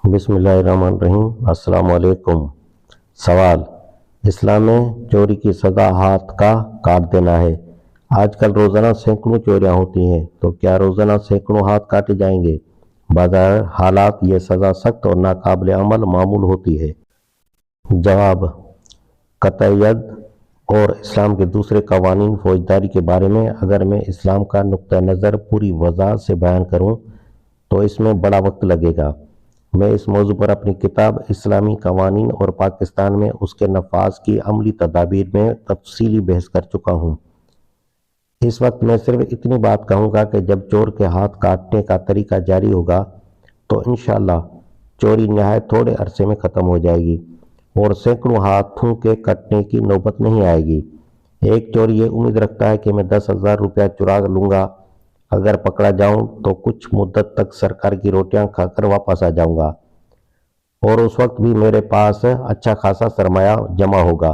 بسم اللہ الرحمن الرحیم۔ السلام علیکم۔ سوال: اسلام میں چوری کی سزا ہاتھ کا کاٹ دینا ہے۔ آج کل روزانہ سینکڑوں چوریاں ہوتی ہیں، تو کیا روزانہ سینکڑوں ہاتھ کاٹے جائیں گے؟ بظاہر حالات یہ سزا سخت اور ناقابل عمل معمول ہوتی ہے۔ جواب: قطع ید اور اسلام کے دوسرے قوانین فوجداری کے بارے میں اگر میں اسلام کا نقطہ نظر پوری وضاحت سے بیان کروں تو اس میں بڑا وقت لگے گا۔ میں اس موضوع پر اپنی کتاب اسلامی قوانین اور پاکستان میں اس کے نفاذ کی عملی تدابیر میں تفصیلی بحث کر چکا ہوں۔ اس وقت میں صرف اتنی بات کہوں گا کہ جب چور کے ہاتھ کاٹنے کا طریقہ جاری ہوگا تو انشاءاللہ چوری نہایت تھوڑے عرصے میں ختم ہو جائے گی اور سینکڑوں ہاتھوں کے کٹنے کی نوبت نہیں آئے گی۔ ایک چور یہ امید رکھتا ہے کہ میں 10,000 روپیہ چرا لوں گا، اگر پکڑا جاؤں تو کچھ مدت تک سرکار کی روٹیاں کھا کر واپس آ جاؤں گا اور اس وقت بھی میرے پاس اچھا خاصا سرمایہ جمع ہوگا۔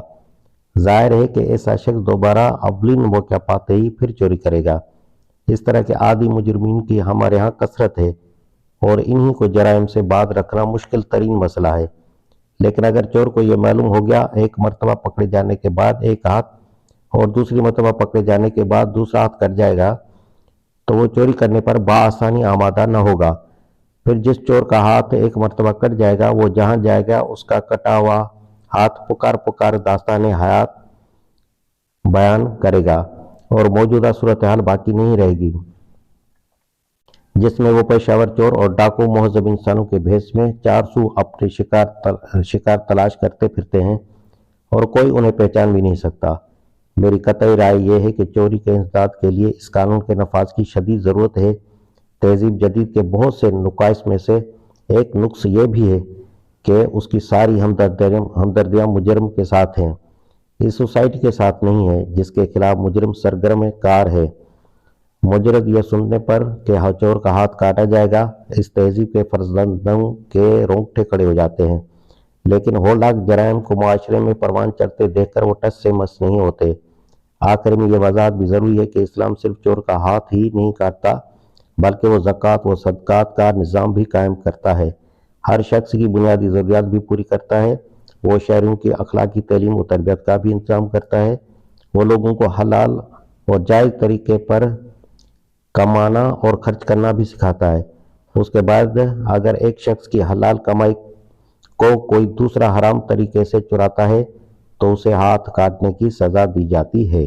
ظاہر ہے کہ ایسا شخص دوبارہ اولین موقع پاتے ہی پھر چوری کرے گا۔ اس طرح کے عادی مجرمین کی ہمارے ہاں کثرت ہے اور انہی کو جرائم سے باز رکھنا مشکل ترین مسئلہ ہے۔ لیکن اگر چور کو یہ معلوم ہو گیا ایک مرتبہ پکڑے جانے کے بعد ایک ہاتھ اور دوسری مرتبہ پکڑے جانے کے بعد دوسرا ہاتھ کٹ جائے گا تو وہ چوری کرنے پر بآسانی آمادہ نہ ہوگا۔ پھر جس چور کا ہاتھ ایک مرتبہ کٹ جائے گا وہ جہاں جائے گا اس کا کٹا ہوا ہاتھ پکار پکار داستان حیات بیان کرے گا اور موجودہ صورتحال باقی نہیں رہے گی جس میں وہ پیشہ ور چور اور ڈاکو مہذب انسانوں کے بھیس میں چارسو اپنے شکار تلاش کرتے پھرتے ہیں اور کوئی انہیں پہچان بھی نہیں سکتا۔ میری قطعی رائے یہ ہے کہ چوری کے انسداد کے لیے اس قانون کے نفاذ کی شدید ضرورت ہے۔ تہذیب جدید کے بہت سے نقائص میں سے ایک نقص یہ بھی ہے کہ اس کی ساری ہمدردیاں مجرم کے ساتھ ہیں، اس سوسائٹی کے ساتھ نہیں ہے جس کے خلاف مجرم سرگرم کار ہے۔ مجرد یہ سننے پر کہ چور کا ہاتھ کاٹا جائے گا اس تہذیب کے فرزندوں کے رونگٹے کھڑے ہو جاتے ہیں، لیکن ہولناک جرائم کو معاشرے میں پروان چڑھتے دیکھ کر وہ ٹس سے مس نہیں ہوتے۔ آخر میں یہ وضاحت بھی ضروری ہے کہ اسلام صرف چور کا ہاتھ ہی نہیں کاٹتا بلکہ وہ زکوٰۃ و صدقات کا نظام بھی قائم کرتا ہے، ہر شخص کی بنیادی ضروریات بھی پوری کرتا ہے، وہ شہریوں کی اخلاقی تعلیم و تربیت کا بھی انتظام کرتا ہے، وہ لوگوں کو حلال اور جائز طریقے پر کمانا اور خرچ کرنا بھی سکھاتا ہے۔ اس کے بعد اگر ایک شخص کی حلال کمائی کو کوئی دوسرا حرام طریقے سے چراتا ہے تو اسے ہاتھ کاٹنے کی سزا دی جاتی ہے۔